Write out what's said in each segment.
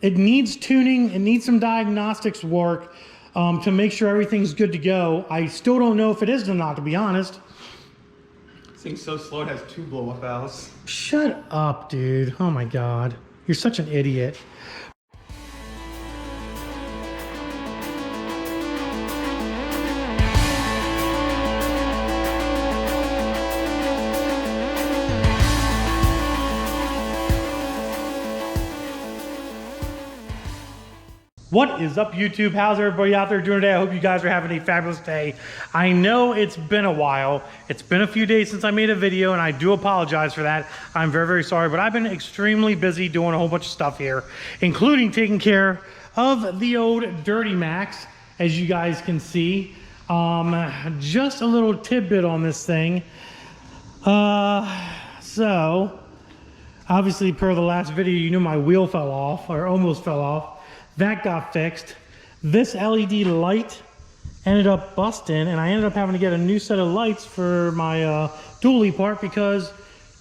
It needs tuning, it needs some diagnostics work to make sure everything's good to go. I still don't know if it is or not, to be honest. This thing's so slow it has 2 blow-up valves. Shut up, dude. Oh my God. You're such an idiot. What is up, YouTube? How's everybody out there doing today? I hope you guys are having a fabulous day. I know it's been a while. It's been a few days since I made a video, and I do apologize for that. I'm very, very sorry, but I've been extremely busy doing a whole bunch of stuff here, including taking care of the old Dirty Max, as you guys can see. Just a little tidbit on this thing. So, obviously, per the last video, you knew my wheel fell off, or almost fell off. That got fixed. This LED light ended up busting, and I ended up having to get a new set of lights for my dually part because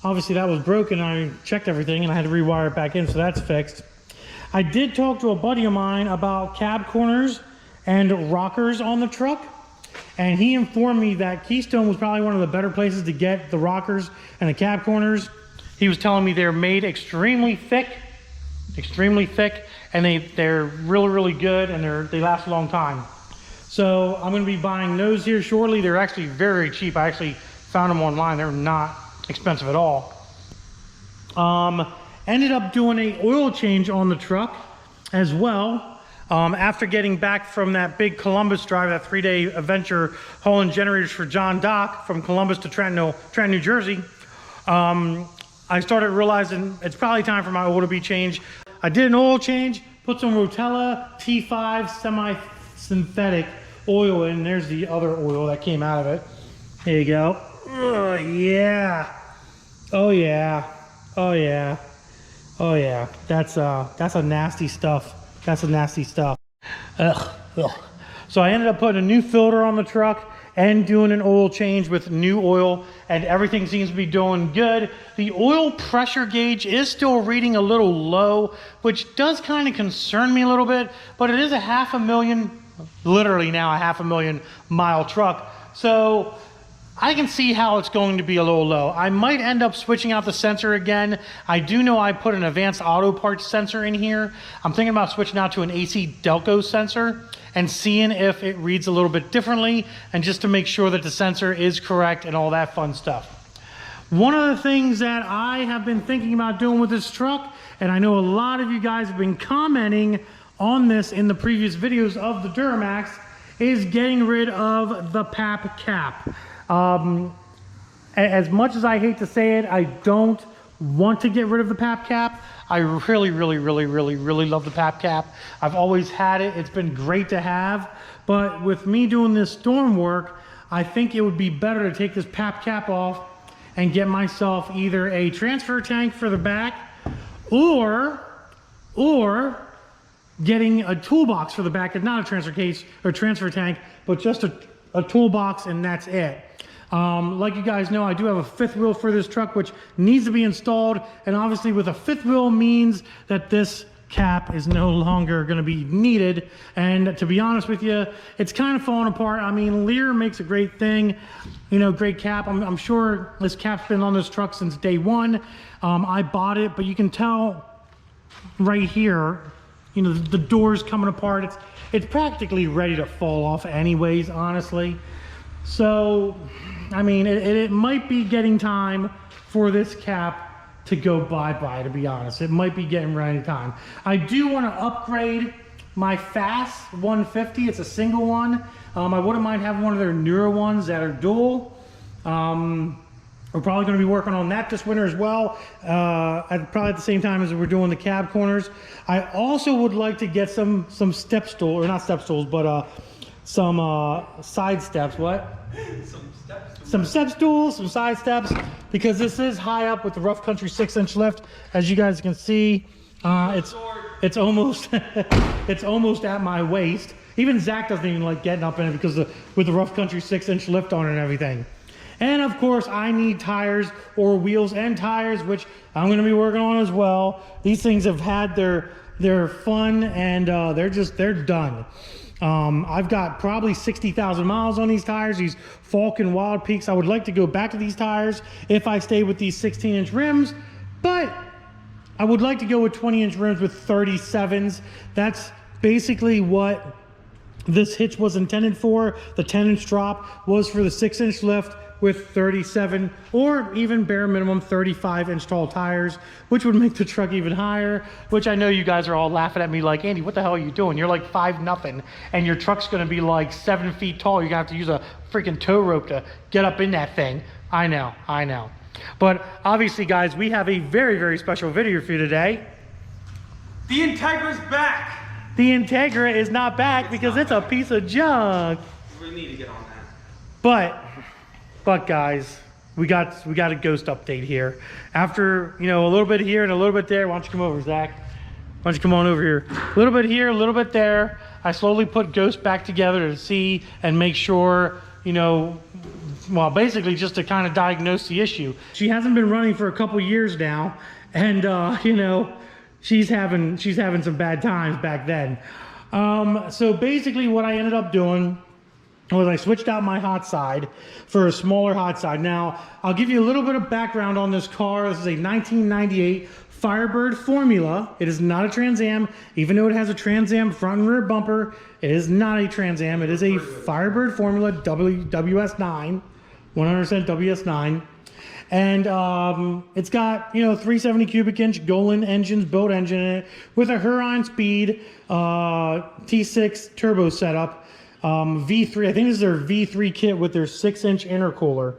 obviously that was broken. I checked everything and I had to rewire it back in, so that's fixed. I did talk to a buddy of mine about cab corners and rockers on the truck, and he informed me that Keystone was probably one of the better places to get the rockers and the cab corners. He was telling me they're made extremely thick, and they're really, really good, and they last a long time. So I'm going to be buying those here shortly. They're actually very cheap. I actually found them online. They're not expensive at all. Ended up doing an oil change on the truck as well. After getting back from that big Columbus drive, that 3-day adventure hauling generators for John Dock from Columbus to Trenton, New Jersey, I started realizing it's probably time for my oil to be changed. I did an oil change, put some Rotella T5 semi-synthetic oil in. There's the other oil that came out of it. There you go. Oh yeah. Oh yeah. Oh yeah. Oh yeah. That's a nasty stuff. That's a nasty stuff. Ugh. Ugh. So I ended up putting a new filter on the truck and doing an oil change with new oil, and everything seems to be doing good. The oil pressure gauge is still reading a little low, which does kind of concern me a little bit, but it is a 500,000, literally now a 500,000 mile truck. So I can see how it's going to be a little low. I might end up switching out the sensor again. I do know I put an advanced auto parts sensor in here. I'm thinking about switching out to an AC Delco sensor and seeing if it reads a little bit differently, and just to make sure that the sensor is correct and all that fun stuff. One of the things that I have been thinking about doing with this truck, and I know a lot of you guys have been commenting on this in the previous videos of the Duramax, is getting rid of the PAP cap. As much as I hate to say it, I don't want to get rid of the PAP cap. I really, really, really, really, really love the PAP cap. I've always had it. It's been great to have. But with me doing this storm work, I think it would be better to take this PAP cap off and get myself either a transfer tank for the back or getting a toolbox for the back. It's not a transfer case or transfer tank, but just a toolbox, and that's it. Like you guys know, I do have a 5th wheel for this truck, which needs to be installed, and obviously with a 5th wheel means that this cap is no longer going to be needed. And to be honest with you, it's kind of falling apart. I mean, Lear makes a great thing, you know, great cap. I'm sure this cap's been on this truck since day one. I bought it, but you can tell right here, you know, the door's coming apart. It's practically ready to fall off anyways, honestly. So I mean, it might be getting time for this cap to go bye-bye, to be honest. It might be getting ready time. I do want to upgrade my Fast 150. It's a single one. I wouldn't mind having one of their newer ones that are dual. We're probably going to be working on that this winter as well, probably at the same time as we're doing the cab corners. I also would like to get some step stool, or not step stools, but some side steps. What? Some step stools, some side steps, because this is high up with the Rough Country 6-inch lift. As you guys can see, it's almost it's almost at my waist. Even Zach doesn't even like getting up in it because with the Rough Country 6-inch lift on it and everything. And of course, I need tires, or wheels and tires, which I'm going to be working on as well. These things have had their they're fun, and they're done. I've got probably 60,000 miles on these tires, these Falcon Wild Peaks. I would like to go back to these tires if I stay with these 16-inch rims, but I would like to go with 20-inch rims with 37s. That's basically what this hitch was intended for. The 10-inch drop was for the 6-inch lift with 37 or even bare minimum 35-inch tall tires, which would make the truck even higher, which I know you guys are all laughing at me like, Andy, what the hell are you doing? You're like 5'0", and your truck's gonna be like 7 feet tall. You're gonna have to use a freaking tow rope to get up in that thing. I know. But obviously, guys, we have a very, very special video for you today. The Integra's back. The Integra is not back because it's a piece of junk. We need to get on that. But guys, we got a ghost update here. After, you know, a little bit here and a little bit there. Why don't you come over, Zach? Why don't you come on over here? A little bit here, a little bit there. I slowly put Ghost back together to see and make sure, you know, well, basically just to kind of diagnose the issue. She hasn't been running for a couple years now, and you know, she's having some bad times back then. So basically what I ended up doing was I switched out my hot side for a smaller hot side. Now, I'll give you a little bit of background on this car. This is a 1998 Firebird Formula. It is not a Trans Am, even though it has a Trans Am front and rear bumper. It is not a Trans Am. It is a Firebird Formula WS9, 100% WS9. And it's got, you know, 370 cubic inch Golen engines, built engine in it with a Huron Speed T6 turbo setup. V3, I think this is their V3 kit with their 6-inch intercooler.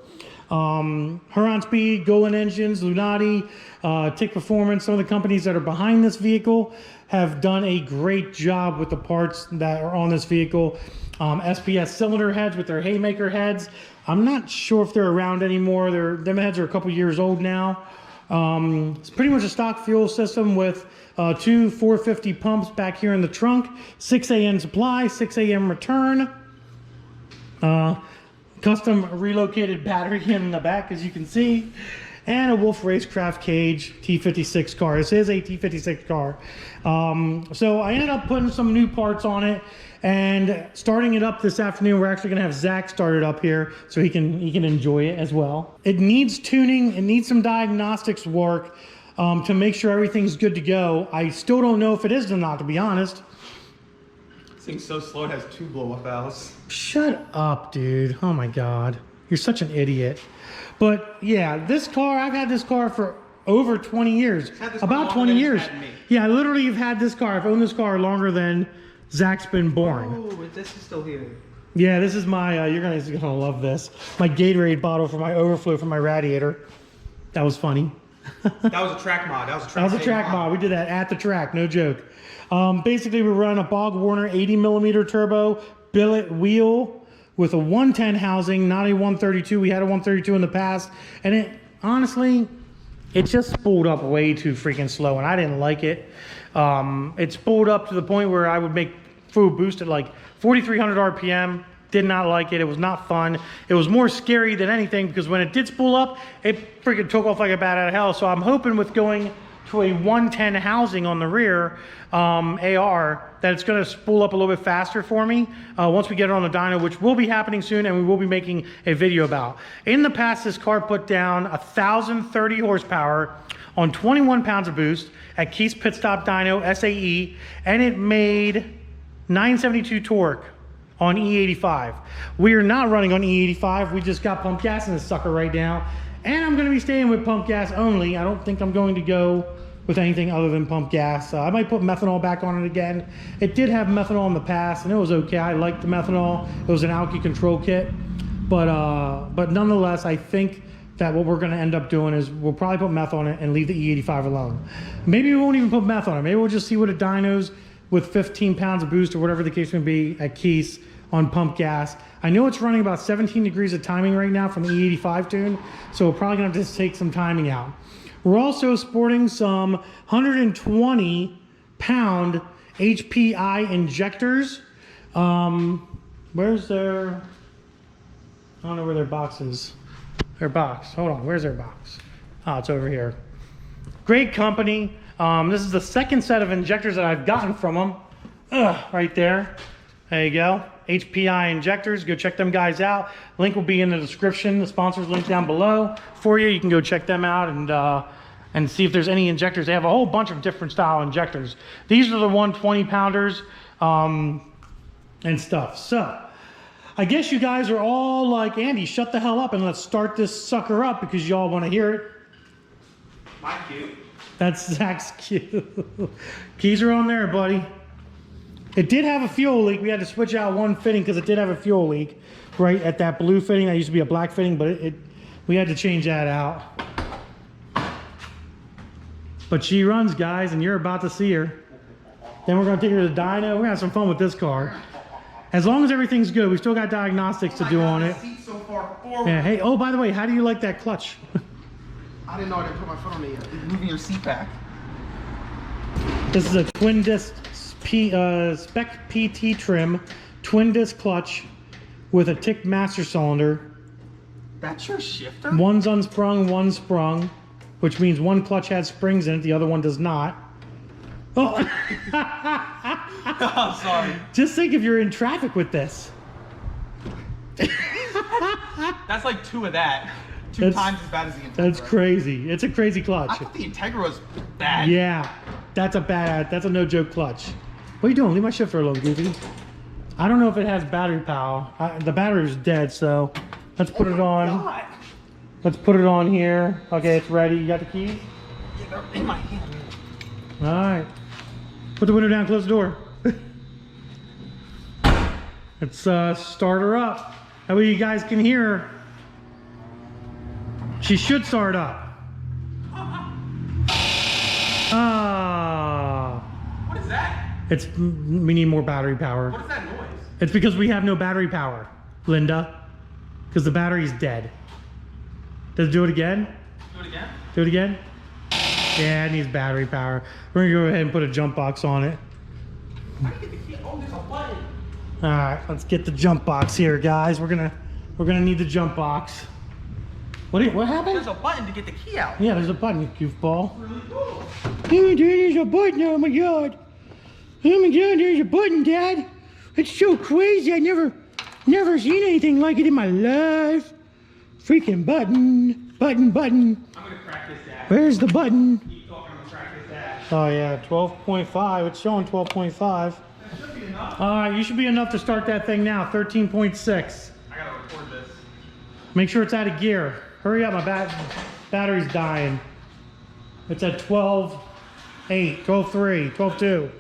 Huron Speed, Golen engines, Lunati, Gentek Performance, some of the companies that are behind this vehicle have done a great job with the parts that are on this vehicle. SPS cylinder heads with their haymaker heads. I'm not sure if they're around anymore. Them heads are a couple years old now. It's pretty much a stock fuel system with 2 450 pumps back here in the trunk, 6 a.m. supply, 6 a.m. return. Custom relocated battery in the back, as you can see, and a Wolf Racecraft Cage T56 car. This is a T56 car. So I ended up putting some new parts on it and starting it up this afternoon. We're actually gonna have Zach start it up here so he can enjoy it as well. It needs tuning, it needs some diagnostics work to make sure everything's good to go. I still don't know if it is or not, to be honest. This thing's so slow it has 2 blow-up valves. Shut up, dude. Oh my God. You're such an idiot. But yeah, this car, I've had this car for over 20 years. About 20 years. Yeah, I literally have had this car. I've owned this car longer than Zach's been born. Oh, this is still here. Yeah, this is my, you're gonna love this. My Gatorade bottle for my overflow from my radiator. That was funny. That was a track mod. That was a track mod. We did that at the track, no joke. Basically, we're running a Bog Warner 80mm turbo billet wheel with a 110 housing, not a 132. We had a 132 in the past, and it honestly, it just spooled up way too freaking slow, and I didn't like it. It spooled up to the point where I would make full boost at like 4,300 RPM. Did not like it. It was not fun. It was more scary than anything because when it did spool up, it freaking took off like a bat out of hell. So I'm hoping with going to a 110 housing on the rear AR that it's going to spool up a little bit faster for me once we get it on the dyno, which will be happening soon and we will be making a video about. In the past, this car put down 1,030 horsepower on 21 pounds of boost at Keith's Pit Stop Dyno SAE, and it made 972 torque on E85. We are not running on E85. We just got pump gas in this sucker right now. And I'm gonna be staying with pump gas only. I don't think I'm going to go with anything other than pump gas. I might put methanol back on it again. It did have methanol in the past and it was okay. I liked the methanol. It was an alky control kit. But nonetheless, I think that what we're gonna end up doing is we'll probably put meth on it and leave the E85 alone. Maybe we won't even put meth on it. Maybe we'll just see what it dynos with 15 pounds of boost or whatever the case may be at Keith's on pump gas. I know it's running about 17 degrees of timing right now from the E85 tune, so we're probably gonna have to take some timing out. We're also sporting some 120 pound HPI injectors. Where's their, I don't know where their box is. Their box, hold on, where's their box? Oh, it's over here. Great company. This is the second set of injectors that I've gotten from them. Right there. There you go. HPI injectors. Go check them guys out. Link will be in the description. The sponsors link down below for you. You can go check them out and see if there's any injectors. They have a whole bunch of different style injectors. These are the 120 pounders and stuff. So I guess you guys are all like, Andy, shut the hell up and let's start this sucker up because y'all want to hear it. My cue. That's Zach's cue. Keys are on there, buddy. It did have a fuel leak. We had to switch out one fitting because it did have a fuel leak right at that blue fitting. That used to be a black fitting, but we had to change that out. But she runs, guys, and you're about to see her. Then we're going to take her to the dyno. We're going to have some fun with this car. As long as everything's good, we still got diagnostics to do on it. The seat's so far forward. Yeah. Hey, oh, by the way, how do you like that clutch? I didn't know I didn't put my foot on it yet. You're moving your seat back. This is a twin disc spec PT trim, twin disc clutch with a tick master cylinder. That's your shifter? One's unsprung, one's sprung, which means one clutch has springs in it, the other one does not. Oh, Oh, sorry. just think if you're in traffic with this. That's like two of that. Two That's- times as bad as the Integra. That's crazy. It's a crazy clutch. I thought the Integra was bad. Yeah, that's a no joke clutch. What are you doing? Leave my shifter alone, Goofy. I don't know if it has battery power. The battery's dead, so let's put it on. God. Let's put it on here. Okay, it's ready. You got the keys? Yeah, they're in my hand. All right. Put the window down, close the door. Let's start her up. That way you guys can hear her. She should start up. What is that? We need more battery power. What is that noise? It's because we have no battery power, Linda. Because the battery's dead. Does it do it again? Do it again? Do it again? Yeah, it needs battery power. We're gonna go ahead and put a jump box on it. How do you get the key? Oh, there's a button. All right, let's get the jump box here, guys. We're gonna need the jump box. What happened? There's a button to get the key out. Yeah, there's a button, you goofball. Really cool. Oh my God, there's a button. Oh my God. Oh my God, there's a button, Dad. It's so crazy. I never seen anything like it in my life. Freaking button. I'm gonna crack this dash. Where's the button? Keep talking, I'm gonna crack this dash. Oh yeah, 12.5. It's showing 12.5. That should be enough. All right, you should be enough to start that thing now. 13.6. I gotta record this. Make sure it's out of gear. Hurry up, my battery's dying. It's at 12.8, 12.3, 12.2.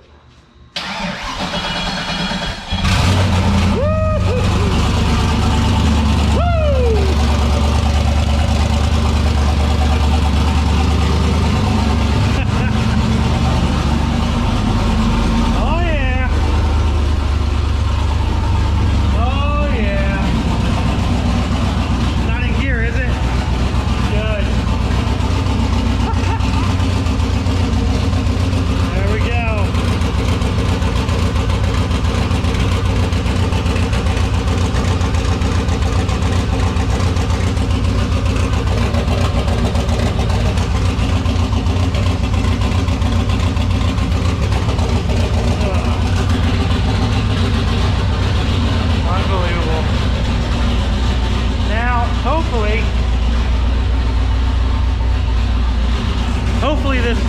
Hopefully this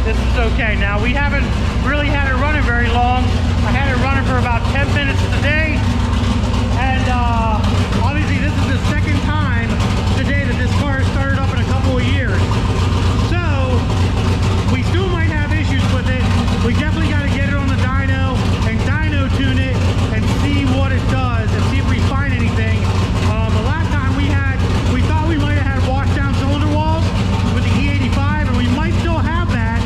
is okay. Now we haven't really had it running very long. I had it running for about 10 minutes today, and obviously this is the second time today that this car has started up in a couple of years. So we still might have issues with it. We definitely got to get it on the dyno and dyno tune it and see what it does and see if we find anything. The last time we thought we might have had washed down cylinder walls with the E85, and we might still have that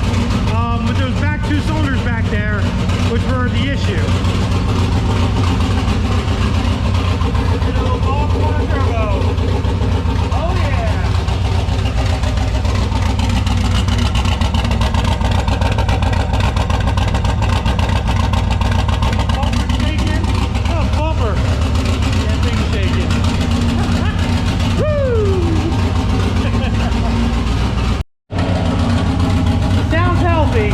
with those back two cylinders back there, which were the issue. All quarter turbo. Oh yeah. Bumper shaking. Oh, bumper. That thing's shaking. Woo! Sounds healthy.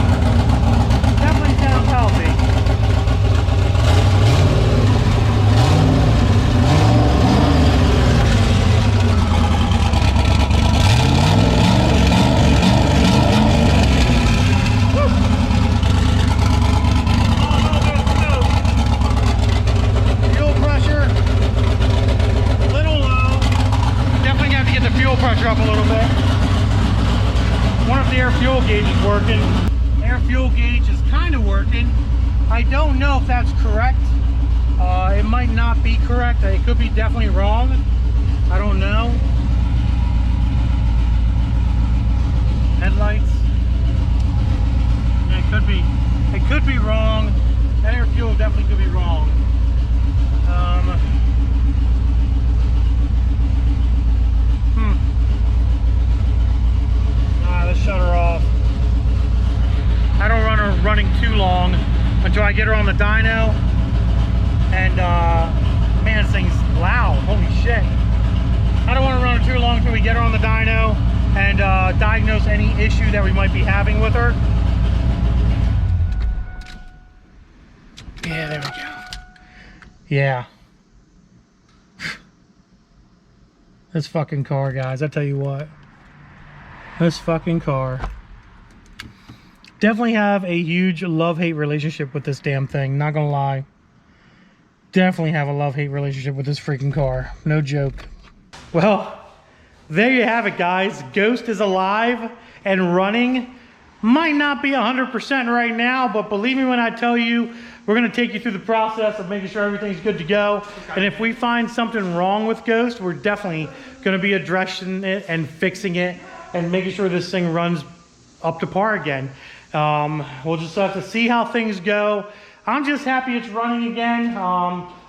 I don't know if that's correct. It might not be correct. It could be definitely wrong. I don't know. Headlights. Yeah, it could be wrong. That air fuel definitely could be wrong. Let's shut her off. I don't run her running too long until I get her on the dyno. And man, this thing's loud. Holy shit. I don't want to run her too long until we get her on the dyno and diagnose any issue that we might be having with her. Yeah, there we go. Yeah. This fucking car, guys, I tell you what. This fucking car. Definitely have a huge love-hate relationship with this damn thing, not gonna lie. Definitely have a love-hate relationship with this freaking car. No joke. Well, there you have it, guys. Ghost is alive and running. Might not be 100% right now, but believe me when I tell you, we're gonna take you through the process of making sure everything's good to go. And if we find something wrong with Ghost, we're definitely gonna be addressing it and fixing it and making sure this thing runs up to par again. We'll just have to see how things go. I'm just happy it's running again.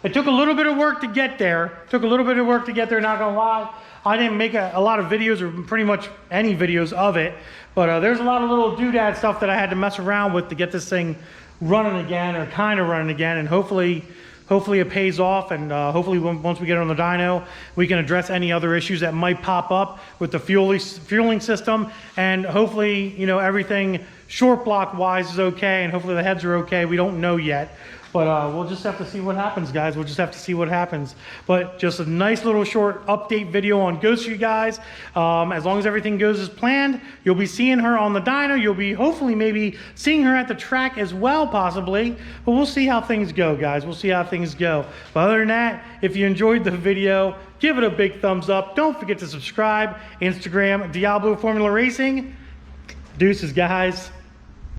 It took a little bit of work to get there. Not gonna lie. I didn't make a lot of videos or pretty much any videos of it, but there's a lot of little doodad stuff that I had to mess around with to get this thing running again, or kind of running again, and hopefully it pays off, and hopefully once we get it on the dyno, we can address any other issues that might pop up with the fueling system, and hopefully, you know, everything short block wise is okay, and hopefully the heads are okay. We don't know yet, but we'll just have to see what happens, guys. We'll just have to see what happens. But just a nice little short update video on Ghost for you guys. As long as everything goes as planned, you'll be seeing her on the dyno. You'll be hopefully maybe seeing her at the track as well, possibly. But we'll see how things go, guys. We'll see how things go. But other than that, if you enjoyed the video, give it a big thumbs up. Don't forget to subscribe. Instagram, Diablo Formula Racing. Deuces, guys.